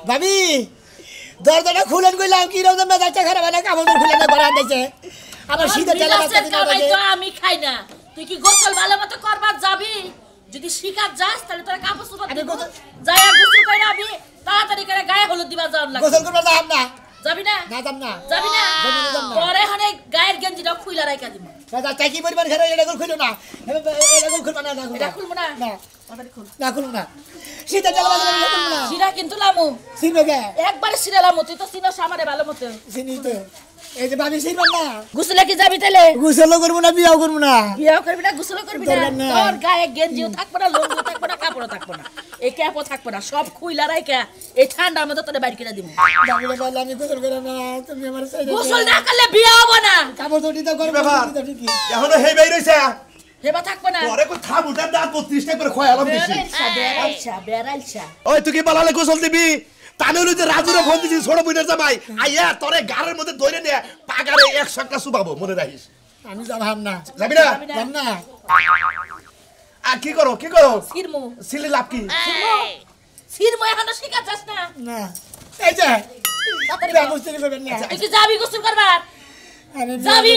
ভাবি দরজাটা খুলেন কইলাম কি রকম মেজাজটা খারাপ না কাপড় খুলে না ঘরে আনতেছে আবার শীতে তেলে বাচ্চা দিন তো আমি খাই না তুই কি গোসল ভালো মতো করবার যাবি যদি শিকার যাস তাহলে তোর কাপড় চোপড় দিব যাই গোসল কইরা আমি তাড়াতাড়ি করে গায়ে হলুদ দিবা যাওয়ার লাগে গোসল করবা যাব না যাবি না না যাব না যাবি না পরে হনে গায়ের গেঞ্জিটা খুইলা রাইখা দিব দাদা চাকি পরিবার ঘরে এটা খুলো না এটা খুলবা না এটা খুলবো না না না খুলবো না শীতে তেলে বাচ্চা খুলবো না সিরা কিন্তু লামু চিনবে কে একবার সিরা লামু তুই তো চিনোস আমারে ভালো মতো চিনি তো এই যে ভাবি চিনবা না গোসলে কি যাবি তাইলে গোসল করবো না বিয়াও করবো না বিয়াও করবি না গোসল করবি না তোর গায়ে গেঞ্জিও থাকবে না লুঙ্গিও থাকবে না কাপড়ও থাকবে না এই ক্যাপও থাকবে না সব খুইলা রাইখা এই ঠান্ডার মধ্যে তোরে বাইরে করে দিব আমি বললাম আমি গোসল করব না তুমি আমার সাইডে গোসল না করলে বিয়া হবে না কাপড় ধুতি তো করব এখনো হেই বাইরে হইছে হেবা থাকবে না পরে কো থাম উঠার দাঁত 32 টা করে খয়ালাম দিছি বেরাইছা ওই তুই কি বালালে গোসল দিবি তানে হইলো যে রাজুরে ফোন দিছি ছোট বইনের জামাই আইয়া তোরে গারের মধ্যে ধরে নিয়ে পাগারে 100 টাকা সুবাবো মনে রাখিস আমি যাবাম না যাবি না যাব না আ কি করো সিরমু সিলি লাভ কি সিরমু এখনো শিখা যাস না না এই যে তাড়াতাড়ি গোসল করবেন না তুই কি যাবি গোসল করবার আমি যাবি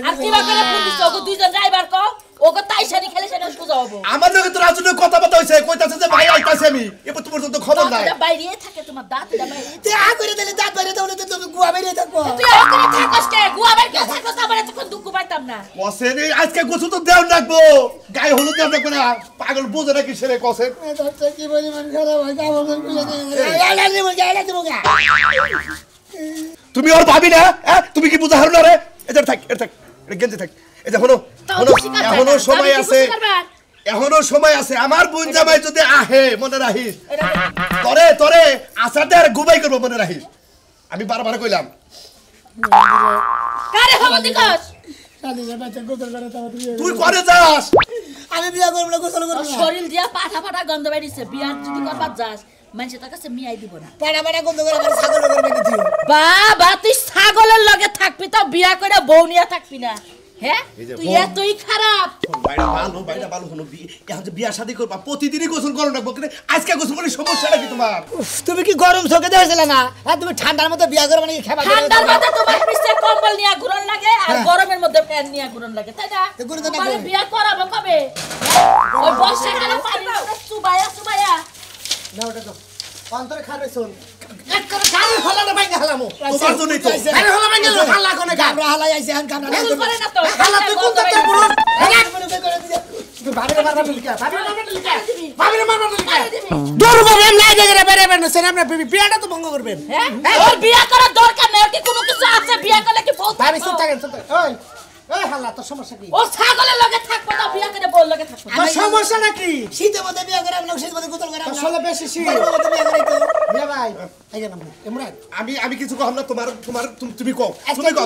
আর কি করে ফোন দিছ ওগো দুইজন যাইবার কো ওগো তাইশানি খেলে সেটা সোজা হবো আমার লগে তো রাজুরে কথা বলতে হইছে কইতাছে যে ভাই আইতাছে আমি এবার তোমার তো খবর নাই দাঁতটা বাইরে থাকে তোমার দাঁতটা বাইরে তুই আ করে দিলে দাঁত বাইরে দাও তো তুমি গুয়া বাইরে থাকো তুই আ করে থাকস কে গুয়া বাইরে থাকস আমার তখন দুঃখ পাইতাম না কসেন আজকে গোসল তো দেও রাখবো গায়ে হলুদ দেও রাখবো না পাগল বুঝে নাকি ছেলে কসেন তো কি বলি মন খারাপ হয় কাপড় খুলে দে আলা দেবো গা তুমি ওর ভাবি না হ্যাঁ তুমি কি বুঝা হারো না রে এটা থাক এটা গেঞ্জি থাক এটা এখনো সময় আছে আমার বোন জামাই যদি আহে মনে রাখিস তরে আসাতে আর গুবাই করবো মনে রাখিস আমি বারবার কইলাম কারে হবো দিকস শালির বাচ্চা গোসল করে তাও তুই করে যাস আমি বিয়া করব না গোসল করব না শরীর দিয়া পাটা গন্ধ বাইরিছে বিয়ার যদি করবার যাস মানুষ তোর কাছে মিয়াই দিব না পাড়া গন্ধ করে আমার ছাগল করে বেঁধে দিও বাবা তুই ছাগলের লগে থাকবি তো বিয়া করে বউ নিয়ে থাকবি না হ্যাঁ তুই এতই খারাপ বাইরে ভালো হলো এখন যে বিয়া শাদী করবা প্রতিদিনই গোসল করো না বকরে আজকে গোসল করে সমস্যা নাকি তোমার তুমি কি গরম চোখে দেখছিলে না হ্যাঁ তুমি ঠান্ডার মধ্যে বিয়া করবে নাকি খাবার ঠান্ডার মধ্যে তোমার পিছে কম্বল নিয়ে ঘুরন লাগে আর গরমের মধ্যে ফ্যান নিয়ে ঘুরন লাগে তাই না তোমার বিয়া করাবো কবে ওই বর্ষাকালে পানি সুবায়া না ওটা তো অন্তরে খাবে শুন এক করে গাড়ি হলাটা বাইকে হালামু তোমার জন্যই তো গাড়ি হলা বাইকে হালা কোনে গাবরা হালাই আইছে আন কামনা না করে না তো হালা তুই কোন তত্ত্ব পুরো এক মিনিট করে দিছে তুই ভাবিরে মারবা লিখা ভাবিরে মারবা লিখা দূর বলে নাই দেখে বেরে বেরে সেন আপনি বিয়াটা তো ভঙ্গ করবেন হ্যাঁ ওর বিয়া করার দরকার নেই কি কোনো কিছু আছে বিয়া করলে কি বহুত ভাবি চুপ থাকেন ওই এই হালা তো সমস্যা কি ও ছাগলের লগে থাকবো না বিয়া করে বল লগে থাকবো আমার সমস্যা নাকি শীতের মধ্যে বিয়া করে আমরা শীতের মধ্যে গোসল করে আসলে বেশি শীত মধ্যে বিয়া করে তো বিয়া ভাই আইগা না ইমরান আমি কিছু কম না তোমার তুমি কও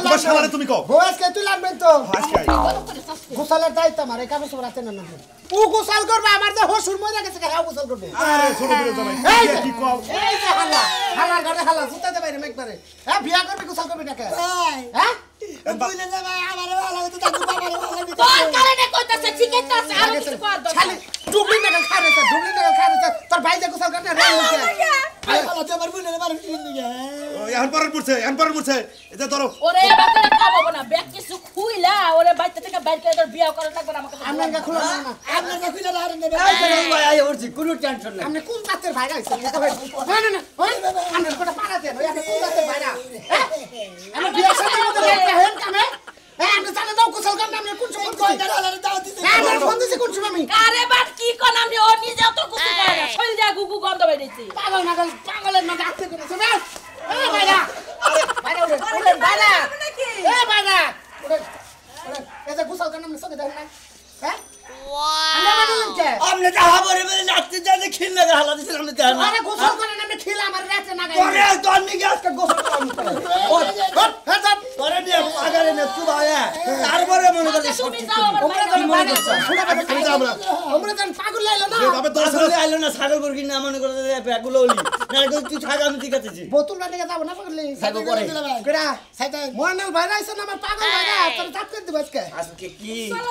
তোমার শালারে তুমি কও আজকে তুই লাগবেন তো আজকে গোসলের দায়িত্ব আমার এই কাপড় রাতে না ও গোসল করবে আমার তো হসুর মরে গেছে হ্যাঁ গোসল করবে আরে ছোট বড় জামাই কি কও এই যে হালা ঘরে হালা সুতাতে বাইরে একবারে হ্যাঁ বিয়া করবে গোসল করবে না হ্যাঁ বুঝলে যাবে আমারে ভালো হতো তাকু বাবারে ভালো হতো তোর কারণে কইতাছে ঠিক আছে আর কিছু কর দরকার খালি ডুবলি না খারে তোর ভাই যে গোসল করতে রে হইছে আই ভালো তো আমার বুঝলে মার কি নিয়া এখন পরের পড়ছে এটা ধরো ওরে বাকরে খাবো না ব্যাগ কিছু খুইলা ওরে বাইতে থেকে বাইর করে তোর বিয়া করা লাগবে আমাকে আপনার খুলে না আপনার খুলে না আর নেবে ভাই আই ওরছি কোনো টেনশন নাই আপনি কোন জাতের ভাই গাইছেন না আপনার কোটা পাড়া দেন ওই আপনি কোন জাতের ভাই না আমি বিয়া সাথে মতো হেন কামে আপনি জানেন দাও গোসল করেন আপনি কোন সময় কই দাঁড়ালে দাও দিতে আমার ফোন দিছে কোন সময় আমি আরে বাট কি কোন আমি ও নিজেও তো গোসল করে না শরীর দিয়া গুগু গন্ধ বাইরেছে পাগলের মধ্যে আসতে করেছে না এই ভাইরা ভাইরা ওরে ভাইরা এই ভাইরা এটা গোসল করেন আপনি সঙ্গে দেখেন না হ্যাঁ আমনে যা হাবরে বলে নাচতে যাতে খিল লাগা হালা দিছিল আমনে দেন আরে গোসল করেন আপনি খিল আমার রাতে না গাই করে তো আমি আজকে গোসল করাম করে নিয়ে আগারে নে তুই ভাইয়া তারপরে মনে করে তুমি যাও আমার আমরা পাগল লাইলো না তবে 10 আইলো না ছাগল মুরগি না মনে করে ব্যাগুলো ওলি না তুই থাক আমি ঠিক আছে বোতল বাটে যাব না পাগলি থাকো করে কেডা সাইতে মোনাল ভাই আইছ না আমার পাগল ভাই তোর চাপ করে দিবা আজকে আজকে কি চলো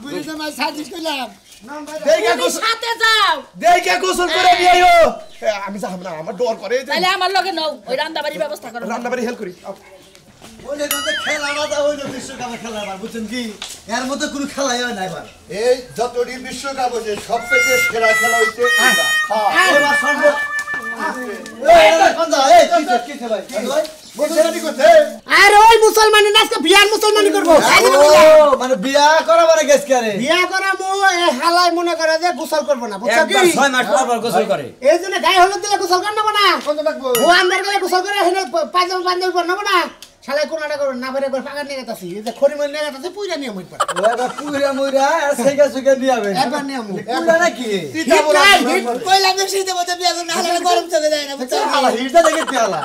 বুঝি তো মাই সাজিস কইলাম নাম ভাই দেখা তুমি গোসল সাথে যাও দেখা গোসল করে নিয়ে আইও আমি যাব না আমার ডর করে তাহলে আমার লগে নাও ওই রান্না বাড়ির ব্যবস্থা করো রান্না বাড়ি হেল্প করি ওলে তো খেলাটা তো ওই বিশ্বকাপে খেলা আবার বুঝছেন কি এর মধ্যে কোনো খেলাই হয় না এবার এই যতটি বিশ্বকাপ হয়েছে সবচেয়ে সেরা খেলা হইছে এটা এবার সর্ব এই কোন দা এই কি ভাই ভাই মুসলমানি করছে আরে ওই মুসলমানি না আজকে বিয়ার মুসলমানি করব ও মানে বিয়া করা মানে গেছ করে বিয়া করা মো এই হালাই মনে করে যে গোসল করব না বুঝছ কি একবার 6 মাস পর গোসল করে এই জন্য গায়ে হলুদ দিলে গোসল করব না কত লাগবো ও আমার গলে গোসল করে হেনে পাজামা বান্ধব করব না শালাই কোনাটা করব না পারে পাগার নিয়ে গেতাছি এই যে খড়িমন নিয়ে গেতাছি পুইরা নিয়ে মইত পারে ওটা পুরা মুরা সেগা সুগা দিয়াবে একবার নিয়ে আমু পুরা নাকি তিতা বড় কইলা বেশি দেব তো বিয়া করব হালা গরম চলে যায় না বুঝছ হালা হিরটা দেখে পেলা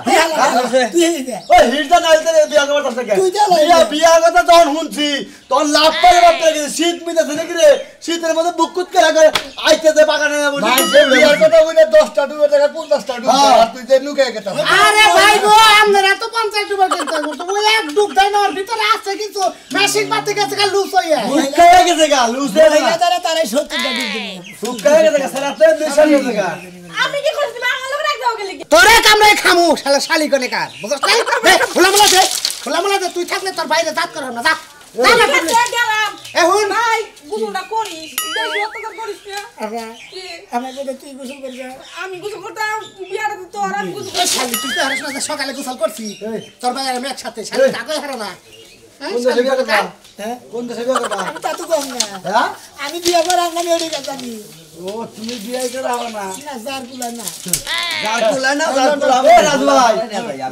তুই এই দে ওই হিরটা নাইতে বিয়া করতে আসছে কে তুই জ্বালাই বিয়া বিয়া কথা তখন শুনছি তখন লাভ পারে বাপরে শীত মিটাছে নাকি রে শীতের মধ্যে বুকুত করে আইতেছে বাগানে বসে মাইছে বিয়ার কথা বলে 10টা ডুবে টাকা 50টা ডুবে আর তুই যে লুকায় গেতা আরে ভাই গো আমরা তো 50 ডুবা কিনতে তো ওই এক ডুব দেয় না ওর ভিতরে আছে কিছু মেশিন পাতি গেছে গা লুজ হইয়া বুকায় গেছে গা লুসে না তারে 70টা ডুব দিবে বুকায় গেছে গা সারাতে দেশে গেছে গা আমি কি করছি মা আমার লগে রাখদাও গেলি তোরে কামড়ে খামু শালা শালি কোনে কার বুঝছ নাই খোলামলা দে তুই থাকলে তোর বাইরে দাঁত করাম না যা যা না করলে গেলাম এখন ভাই গোসলটা করিস বেশি অত্যাচার করিস না কি? আমার বলে তুই গোসল করবি আমি গোসল করতাম বিয়াটা তো তোর আমি গোসল ওই শালি তুই তো হারিস না সকালে গোসল করছি তোর বাইরে আমি একসাথে শালি টাকাই হারা না কোন দেশে বিয়া করবা কোন দেশে বিয়া করবা আমি তা তো কম না হ্যাঁ আমি বিয়ে করে আমি ওই কাজ জানি ও তুমি বিয়া করে হবে না না জার কুলা না জারকুলা না জারকুলা এ রাজু ভাই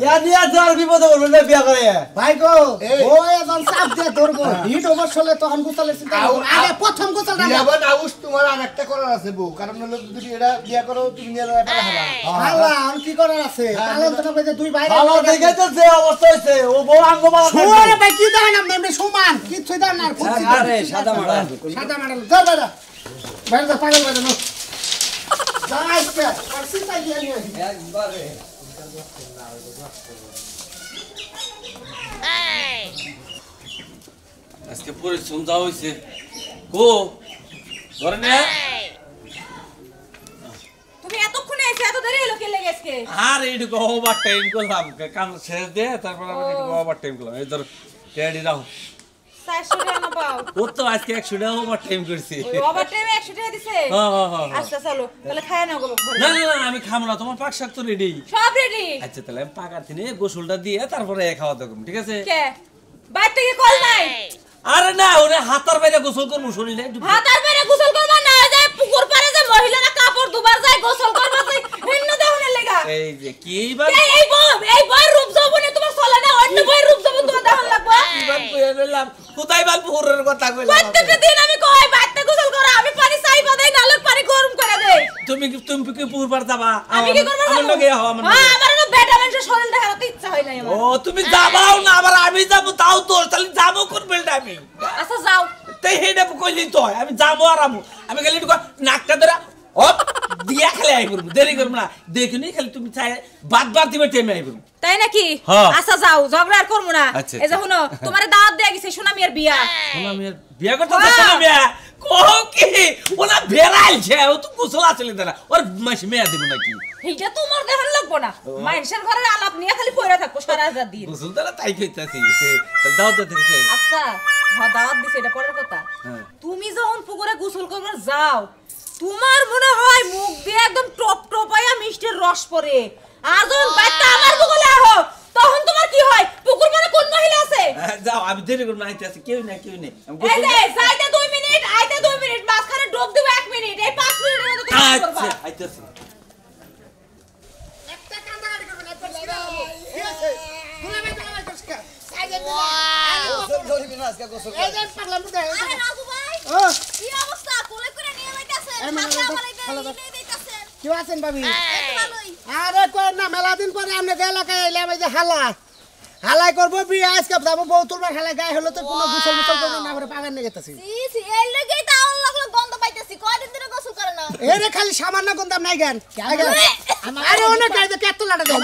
ইয়া নিয়া জার বিপদে পড়বে না বিয়া করে ভাই গো ও এখন চাপ দিয়ে ধরবো হিট ওভার চলে তখন গোসলের চিন্তা করবো। আগে প্রথম গোসলটা বিয়া বান আউস তোমার আরেকটা করার আছে বউ কারণ হলো যদি এটা বিয়া করো তুমি নিয়ে যাবে পালা হারা আল্লাহ আর কি করার আছে পালন তো কইতে দুই ভাই ভালো দেখে তো যে অবস্থা হইছে ও বউ আঙ্গমালা শুয়ারে ভাই কি দেন আপনি এমনি সমান কিছু দেন না ফুটছি আরে সাদা মারা সাদা মাডাল যা বাইরে বাইরে যা পাগল বাইরে নো যা আইছে পারছি তাই দিয়ে নিয়ে একবারে আজকে পরিশ্রম যা হয়েছে কো ধরে নে তুমি এতক্ষণে এসে এত দেরি হলো কে লেগে আজকে আর এইটুকু ওভার টাইম করলাম কাম শেষ দিয়ে তারপর আমি এইটুকু ওভার টাইম করলাম এই ধর টেডি রাখো 400 টাকা না পাও ও তো আজকে 100 টাকা ওভার টাইম করছি ওই ওভার টাইমে 100 টাকা দিছে হ্যাঁ আচ্ছা চলো তাহলে খায় না গো না আমি খাবো না তোমার পাক শাক তো রেডি সব রেডি আচ্ছা তাহলে আমি পাকার দিনে গোসলটা দিয়ে তারপরে খাওয়া দাওয়া করবো ঠিক আছে কে বাইরে থেকে কল নাই আরে না ওরে হাতার বাইরে গোসল করবো শরীরে একটু হাতার বাইরে গোসল করবা না যায় পুকুর পাড়ে যে মহিলারা কাপড় দুবার যায় গোসল করবা যায় ভিন্ন দেহনের লাগা এই যে কি বার এই বই রূপ যৌবনে তোমার চলে না অন্য বই রূপ যৌবন তোমার দেহন লাগবে কি বার কইয়া নিলাম কোথায় বাল পুকুরের কথা কইলাম প্রত্যেকটা দিন আমি কই বাইরে গোসল করো আমি পানি চাইবা দেই নালক পানি গরম করে দেই তুমি কি পুকুর পার যাবা আমি কি করব আমার লগে হও আমার লগে। হ্যাঁ আমার না বেটা মানুষের শরীর দেখার ইচ্ছা হয় না আমার ও তুমি যাবাও না আবার আমি যাবো তাও তোর তাহলে যাবো কোন বেলটা আমি আচ্ছা যাও তাই হেডে কইলি তো আমি যাবো আর আমি খালি একটু নাকটা ধরা হপ দিয়া খেলে আই করবো দেরি করবো না দেখিনি খালি তুমি চাই বাদ দিবে টেমে আই করবো তাই নাকি হ্যাঁ। আচ্ছা যাও ঝগড়া আর করবো না আচ্ছা, এই যে শুনো তোমার দাওয়াত দেয়া গেছে সোনামিয়ার বিয়া আমি আর বিয়া করতে চাচ্ছি না বিয়া কহ কি ওনা বেড়াইছে ও তো গোসল আসলে না ওর মাসে মেয়া দিব নাকি এইটা তোমার দেহন লাগবো না মানুষের ঘরের আলাপ নিয়ে খালি পড়ে থাকবো সারা রাত দিন গোসল তাহলে তাই কইতাছি তাহলে দাও তো থেকে আচ্ছা দাওয়াত দিছে এটা পরের কথা হ্যাঁ। তুমি যখন পুকুরে গোসল করবার যাও তোমার মনে হয় মুখ দিয়ে একদম টপ টপায়া মিষ্টির রস পড়ে আর যখন বাইটা আমার পুকুরে আহো তখন তোমার কি হয় পুকুর মানে কোন মহিলা আছে যাও আমি দেরি করবো না আইতাছি কেউ নেই আমি এই গোসল যে যাইতে 2 মিনিট আইতে 2 মিনিট মাঝখানে ডুব দিব 1 মিনিট এই 5 মিনিটের মধ্যে তুমি কি করবা আচ্ছা আইতাছি একটা কান্দা গাড়ি করবে না একবার কি আছে গুলা ভাই গুলা ভাই কসকা সাইজে গোসল ধরবি না আজকে গোসল এই যে পাগলাম তো আরে রাজু ভাই ও কি অবস্থা কোলে করে নিয়ে যাইতাছেন এই মানে হাতে ভালো, ভালো। আমারে নিয়ে যাইতাছেন কি আছেন ভাবি একটু ভালোই আরে কই না মেলা দিন পরে আমরা এলাকায় এলাম এই যে হালাই করবো বিয়ে আজকে যাবো বউ তুলবার হালাই গায়ে হলো তো কোনো গোসল গোসল করবো না করে পাগান নিয়ে গেতেছি সি এর লাগেই তো আউল লাগলো গন্ধ পাইতেছি কয়দিন ধরে গোসল করে না এরে খালি সামান্য গন্ধাম নাই জ্ঞান আরে অনেক তোলাটা দেন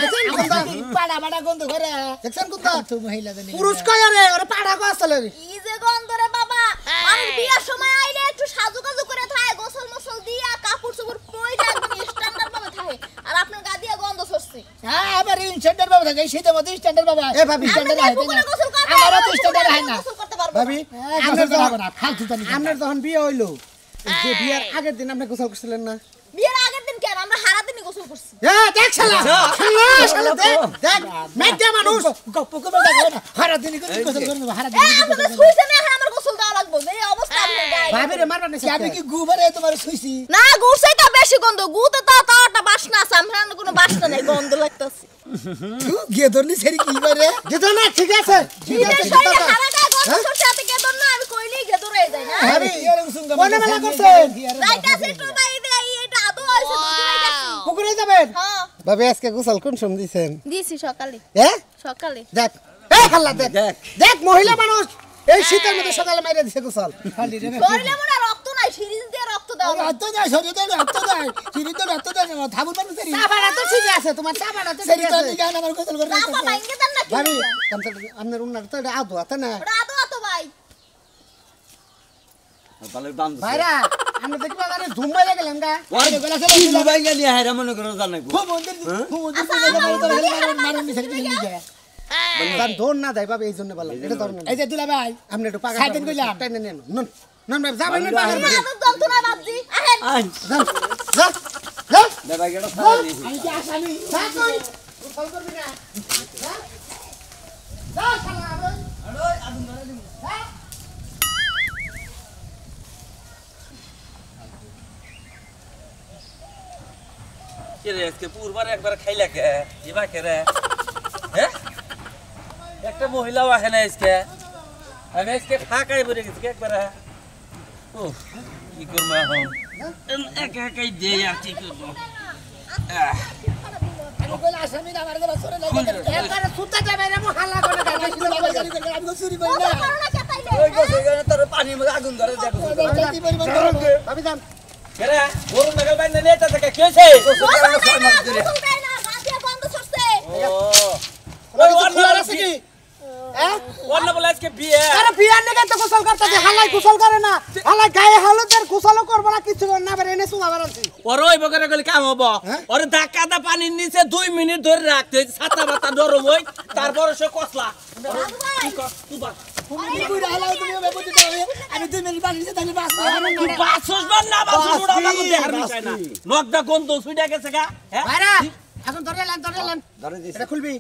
পাড়া পাড়া গন্ধ করে দেখছেন কোনটা তো মহিলা জানি পুরুষ কয় রে ওরে পাড়া কো আসলে ই যে গন্ধ রে বাবা মানুষ বিয়ার সময় আইলে একটু সাজুকাজু করে থাকে গোসল মোসল দিয়া কাপড় চোপড় পয়রা একদম স্ট্যান্ডার্ড ভাবে থাকে আর আপনার গা দিয়া গন্ধ ছড়ছে হ্যাঁ আবার স্ট্যান্ডার্ড বাবা থাকে শীতের মধ্যে স্ট্যান্ডার্ড বাবা এ ভাবি স্ট্যান্ডার্ড আমরা হয় পুকুরে গোসল করতে আমারও তো স্ট্যান্ডার্ড হয় না গোসল করতে পারবো ভাবি আমরা তো হবে না ফালতু জানি আপনার যখন বিয়ে হইলো যে বিয়ের আগের দিন আপনি গোসল করছিলেন না বিয়ের আগের দিন কেন আমরা হারা দিনই গোসল করছি দেখ শালা শালা শালা দেখ দেখ মেটে মানুষ গপ্প করে দেখো না হারা দিন করে গোসল করে হারা দিন আপনাদের শুইছে না আমার গোসল দেওয়া লাগবে এই অবস্থা আপনার গায়ে ভাবি রে মারবা না আমি কি গুবারে তোমার শুইছি না গুড়ছে তো বেশি গন্ধ গুতে তো তাওটা বাসনা আছে আমরা কোনো বাসনা নাই গন্ধ লাগতেছে গিয়ে ধরলি সেরি কি করে যেত না ঠিক আছে ঠিক বিয়ের আছে শরীরে হারা গায়ে গন্ধ ছড়ছে এত কে দন না আমি কইলি গে দরে যায় না ভাবি এরকম সুন্দর মনে মেলা করছেন রাইতাছে তো ভাই এইটা আদো হইছে দুধ রাইতাছে পুকুরে যাবেন হ্যাঁ ভাবি আজকে গোসল কোন সময় দিছেন দিছি সকালে হ্যাঁ সকালে দেখ এই খাল্লা দেখ দেখ মহিলা মানুষ এই শীতের মধ্যে সকালে মাইরা দিছে গোসল শরীরে মনে রক্ত নাই সিরিজ দিয়ে রক্ত দাও রক্ত যায় শরীরে রক্ত যায় শরীরে রক্ত যায় ঠাকুর মানুষ সেরি চাবাড়া তো ঠিক আছে তোমার চাবাড়া তো সেরি ঠিক তো আছে গান আমার গোসল করে আপা ভাঙ্গে দেন না কি ভাবি আপনার উনার তো আদো আছে না ওটা আদো আতো ভাই ভাইরা আমরা দেখি বাজারে ধুম বাইরে গেলাম গা খুব মন্দির খুব মন্দির মারুন সেরি দিন যায় তার ধর না দেয় ভাবি এই জন্য বললাম এটা ধর না এই যে দুলা ভাই আপনি একটু পাকা সাইডেন কইলাম। টাইনে নেন নন নন ভাই যাবেন না পাকার ভাই আদো যন্ত্রণা বাপজি আহেন যা যা যা আমি কি আসামি যা কই গোসল করবি না যা যা শালা আদো কে রে আজকে পুরবার একবার খাইলা কে এবা কে রে হ্যাঁ একটা মহিলাও আসে না আজকে আমি আজকে ফাঁকাই পড়ে গেছি একবার ও কি করবো এখন একা একাই দে আর কি করবো আমি কইলা আসামি না আমার গলা সরে লাগে একবারে সুতা যাবে রে মো হালা করে গাড়ি দুলা ভাই গাড়ি করে আমি চুরি করি না করোনা কে তাইলে কি পরিমাণ গরম ভাবি যান কে রে গরু নাগাল বাইন্দা নিয়ে এটা থেকে কি হয়েছে গোসল দেয় না গোসল দেয় না গা দিয়ে গন্ধ ছড়ছে ওই খোলা আছে কি হ্যাঁ অন্য বলে আজকে বিয়ে আরে বিয়ার নেগে তো গোসল করতে যে হালাই গোসল করে না হালাই গায়ে হলুদের গোসলও করব না কিছু না বেরে এনে সুবা বারাছি ওর ওই বকরে গলি কাম হবো ওর ধাক্কা দা পানির নিচে 2 মিনিট ধরে রাখতে ছাতা বাতা নরম হই তারপর সে কসলা কি কর তুই বাস পুরো হালাও তুমি বেবুতি দাও আমি 2 মিনিট বানিয়েছি তাহলে বাস তুই বাসস না বাসস ওটা আমাকে দেখার বিষয় না নকদা গন্ধ ছুইটা গেছে গা হ্যাঁ ভাইরা এখন ধরে লেন এটা খুলবি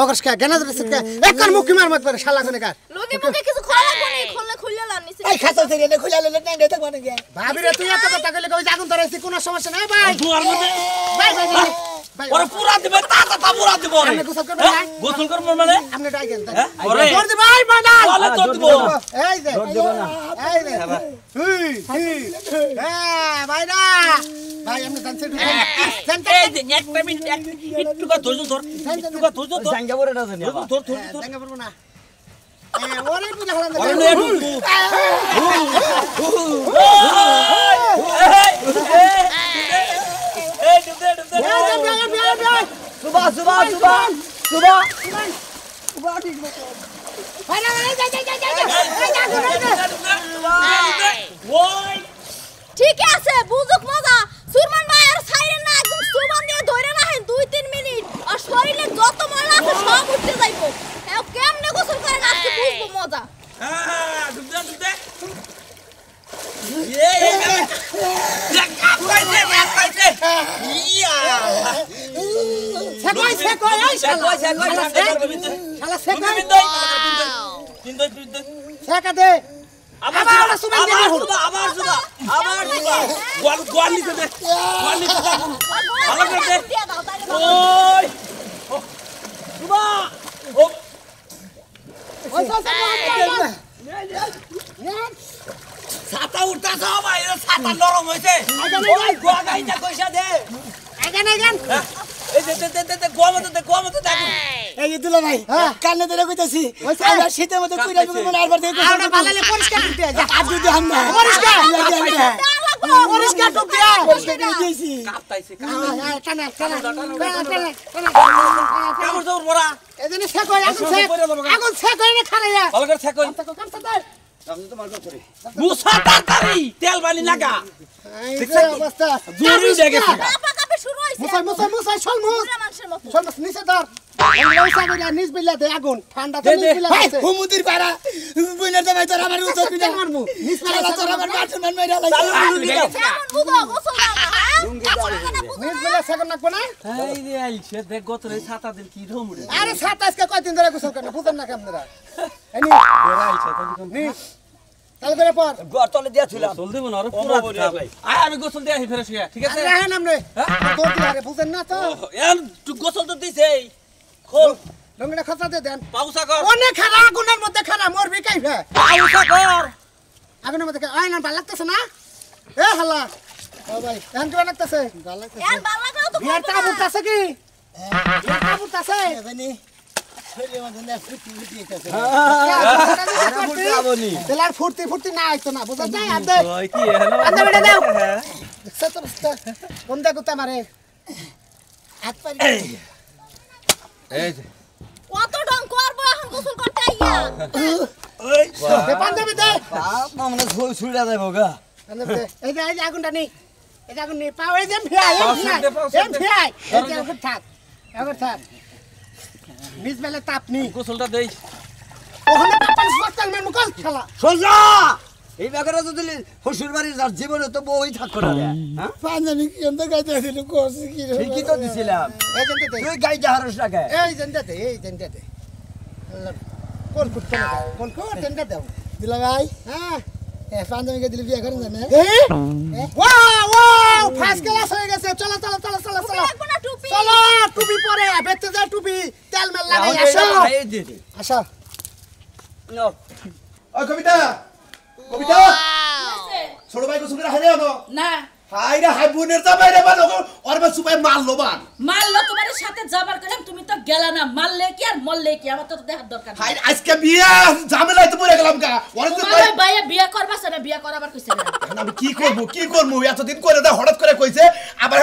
অগরস্কা গেনা ধরে সিটকা একবার মুখি মার মত পারে শালা কোনে কার লোকে মুখে কিছু খোলা লাগবে না খুললে খুললে লান নিচে এই খাতা সেরি না খুলে ললে না দেখ মানে গিয়া ভাবি রে তুই এত কথা কইলে কই আগুন ধরেছি কোনো সমস্যা নাই ভাই দুয়ার মধ্যে ভাই ভাই ভাই ওরে পুরা দিবে তা পুরা দিব রে আপনি গোসল করবেন না? গোসল করব মানে আপনি ডাইকেন হ্যাঁ ওরে ধর দি ভাই মানাল বলে তো দিব এই যে এই যে হ্যাঁ ভাইরা ভাই আপনি জানছেন এই যে একটা মিনিট একটু কা ধৈর্য ধর একটু কা ধৈর্য ধর জাঙ্গা পড়ে না জানি ধর ধর ধর দেখা পড়বো না ওরে পুজা হলাম ওরে নে সুবা সুবা সুবা সুবা ঠিক আছে বুঝুক মজা সুরমান ভাই আর সাইরেন না একদম সুবান দিয়ে ধরে রাখেন 2-3 মিনিট আর শরীরে যত ময়লা আছে সব উঠতে যাইবো কেমনে গোসল করে আজকে বুঝবো মজা হ্যাঁ দুদে দুদে কাপাইছে ইয়া সেকই এই শালা শালা সেকই সেকা দে আবার গোয়াল নিতে দে ভালো করে দে দিয়ে দাও তাইলে ওই সুবা ও ছাতা উঠতা সবাই ছাতা নরম হইছে ওই গোয়া গাইটা কইসা দে আগান আগান এই দে গোয়ামতে দেখো এই যে দুলা ভাই কানে ধরে কইতাছি আমরা শীতের মধ্যে কইরা দিব মানে আরবার দেখো আমরা বালালে পরিষ্কার করতে যা আর যদি হাম না পরিষ্কার দেওয়া লাগবে পরিষ্কার টুপ দিয়া পরিষ্কার করে দিয়েছি কাঁপতাইছে টানা টানা টানা কামড় দাও বড়া এজন্য ছেক হয় আগুন ছেক হয় না খারাইয়া ভালো করে ছেক কই আমি তো মারবো করে মুসা তাড়াতাড়ি তেল বালি লাগা এই অবস্থা জোরে দেখেছে কাপা কাপে শুরু হইছে মুসাই সলমুস পুরা মানুষের মতো সলমুস নিচে ধর লৌসা করে নিচ বিলা দে আগুন ঠান্ডা তো নিচ বিলা আছে হুমুদির পাড়া বুইনার জামাই তোর আমার উত্তর বিনা মারমু নিচ শালা তোর আমার বাথরুম মেরা লাগছে কেমন বুঝো গোসল দাও হ্যাঁ নিচ বিলা সেকন লাগবে না এই রে আইছে দেখ গতরে ছাতা দিন কি রমুড়ে আরে 27 কে কয়দিন ধরে গোসল করে বুঝেন না কেমনরা এনি আইছে তো নি তাহলে করে পর গতলে দিয়াছিলাম গোসল দেব না আরে পুরো ভাই আয় আমি গোসল দেই ফেরে শুয়া ঠিক আছে আরে রাহেন আমনে তোর দি আরে বুঝেন না তো এন তুই গোসল তো দিছেই খোল লঙ্গিটা খসা দে দেন পাউসা কর অনেক খারা আগুনের মধ্যে খারা মরবি কাইফে পাউসা কর আগুনের মধ্যে আয় না ভালো লাগতেছে না এ হালা ও ভাই এখন কি লাগতেছে ভালো লাগতেছে এর ভালো লাগলো তো বিয়ার তা বুঝতাছে কি বিয়ার তা বুঝতাছে এবারে শরীরে মধ্যে না ফুটি ফুটি আছে তেলার ফুর্তি ফুর্তি না আইতো না বুঝছ না আদে ওই কি হলো আদে বেটা দাও দেখছ তো কোন দেখো তোমারে হাত পারি এই যে কত ডং করব এখন গোসল করতে আইয়া ওই দে পাঞ্জাবি দে বাপ মামলা ছুড়া যাবো গা পাঞ্জাবি দে এই যে আগুনটা নি এই যে আগুন নি পাও এই যে ফিয়াই এই ফিয়াই এই যে আগুন থাক আগুন থাক নিজ বেলে তাপ নি গোসলটা দেই ওখানে পাপান সস্তাল মে মুকল খেলা সোজা এই ব্যাপারে তো দিলি শ্বশুর বাড়ির যার জীবনে তো বউই থাকতো না হ্যাঁ পাঞ্জাবি কি অন্ত গাইতে দিল কোস কি রে ঠিকই তো দিছিলাম এই জেনতে দে তুই গাইতে হারস না কে এই জেনতে দে কোন কুত্তা না কোন জেনতে দাও দিলা ভাই হ্যাঁ পাঞ্জাবিকে দিলে বিয়ে করেন জানে ওয়াও ফার্স্ট ক্লাস হয়ে গেছে চলো চলো চলো চলো চলো লাগবো না টুপি চলো টুপি পরে বেতে যা টুপি তেল মেল লাগাই আসো আসো নো ওই কবিতা কবিতা ছোট ভাই গোসল করে হারে আনো না হাই রে হাই বোনের জামাই রে বানো ওর বা সুপাই মারলো বান মারলো তোমার সাথে যাবার কইলাম তুমি তো গেলা না মারলে কি আর মরলে কি আমার তো দেখার দরকার নেই। হাই আজকে বিয়া ঝামেলায় তো পড়ে গেলাম গা ওর তো তোমার ওই ভাইয়া বিয়ে করবা না বিয়ে করাবার কইছে না আমি কি করব এতদিন করে দা হঠাৎ করে কইছে আবার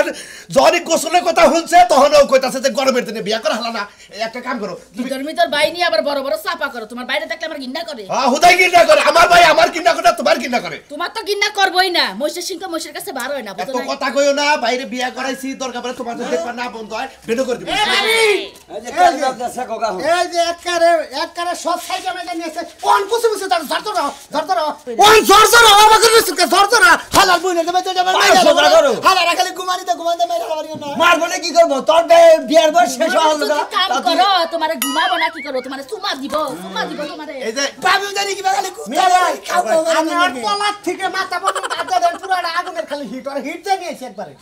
যখনই গোসলের কথা শুনছে তখনও কইতাছে যে গরমের দিনে বিয়া করা হলো না এই একটা কাম করো তুমি তোর ভাই নিয়ে আবার বড় বড় চাপা করো তোমার বাইরে থাকলে আমার ঘৃণা করে হ্যাঁ হুদাই কিনা করে আমার ভাই আমার কিনা করে তোমার কিনা করে তোমার তো ঘৃণা করবই না মহিষের সিংহ মহিষের কাছে বার হয় না এত বুঝো না কথা কইও না বাইরে বিয়া করাইছি দরকার পড়ে তোমার দেখবা না বন্ধ হয় বেটো করে দিবি এই যে কাজ বাদ আছে কোকা এই যে এককারে সব সাইজে মেজে নিয়েছে কোন পুষে পুষে তার ধরতো না ওই জর্জর আমাকে বিস্কুট জর্জর হালাল বইনে দেবে তো যাবে হালাল রাখলে ঘুমানিতে ঘুমাতে মেরে হালাল না মারবো না কি করবো তোর বিয়ার বয়স শেষ হলো না কাম করো তোমারে ঘুমাবো না কি করো তোমারে চুমা দিব তোমারে এই যে বাবু জানি কি বাগালে মিয়া ভাই আমার পলার থেকে মাথা পর্যন্ত আধা দেন পুরাটা আগুনের খালি হিট আর হিট দিয়ে নিয়েছে একবারে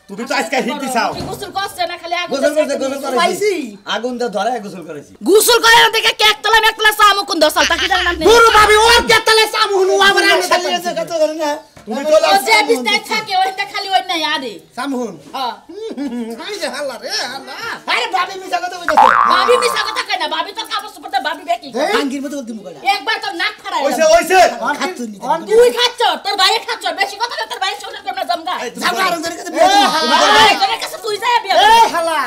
তুমি তো আজকে হিট দিছাও কি গোসল করছে না খালি আগুন গোসল করেছি পাইছি আগুন দিয়ে ধরে গোসল করেছি গোসল করে দেখে কেক তলা মেকতলা সামু কোন দসাল তাকি জানেন আপনি গুরু ভাবি ওর কেতলে সামু হুনু আবার আমি চালিয়েছে কত করে না তুমি তো ও যে বিস্তায় থাকে ওইটা খালি ওই নাই আরে সামু হুন হ্যাঁ হাই যে হাল্লা রে হাল্লা আরে ভাবি মিছা কথা কইতাছে ভাবি মিছা কথা কয় না ভাবি তো কাপড় সুপড় ভাবি বেকি আঙ্গির মতো বলতে মুকলা একবার তো নাক ফাড়াই ওইছে খাতুন নি তুই খাচ্ছ তোর ভাই খাচ্ছ বেশি কথা না তোর ভাই শোনা করনা জমগা জামা আর ধরে কাছে তোর কাছে তুই যায় বিয়া এ হাল্লা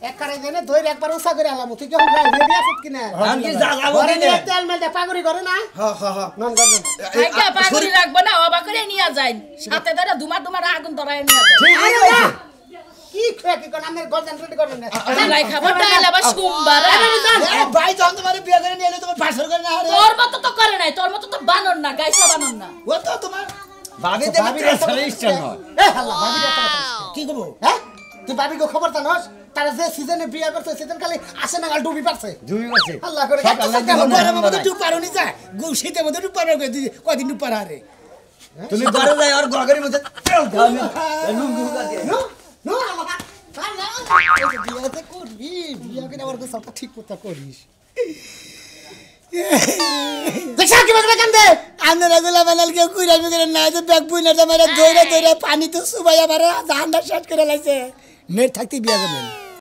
একবারে জেনে ধইর একবার উসা করে হালামু তুই কি হল রেডি আছিস কিনা আঙ্গি যা যাবো ঘরে না নিয়ে তেল মেল দে পাগড়ি করে না হ্যাঁ হ্যাঁ হ্যাঁ নন করবেন আইকা পাগড়ি রাখবো না অবা করে নিয়ে যাই সাথে ধরে দুমার আগুন ধরায় নিয়ে যায় আরে না কি খে কি কোন আমার গর্দান রেডি করবেন না লাই খাবার ডাল আবার সোমবার ভাই যখন তোমার বিয়ে করে নিয়ে এলে তোমার ভাষণ করে না আরে তোর মতো তো করে নাই তোর মতো তো বানর না গাইসা বানর না ও তো তোমার ভাবি দেবে টেনশন ইচ্ছা নয় এ হাল্লা ভাবি কথা কি করব হ্যাঁ তুই ভাবি গো খবর জানোস তারা যে সিজনে বিয়া করছে সিজন খালি আসে না গাল ডুবি পারছে দুই মাসে আল্লাহ করে সব আল্লাহ দিল না। গরমের মধ্যে টুপ পারো নি যা শীতের মধ্যে টুপ পারো কয়দিন টুপ পারো আরে তুমি ঘরে যাই আর গগরের মধ্যে তেল দাও লুঙ্গি হুকা দিয়ে নো নো আল্লাহ বিয়াতে করবি বিয়া করে আমার সবটা ঠিক করতে করিস দেখা কি বাগলা কান্দে আমরা গুলা বানাল কেউ কুইরামি করে না যে ব্যাগ বুইনা মেরে ধরে ধরে পানি তো সুবাই আমার জাহান্নার শেষ করে লাইছে নেট থাকতে বিয়া করবেন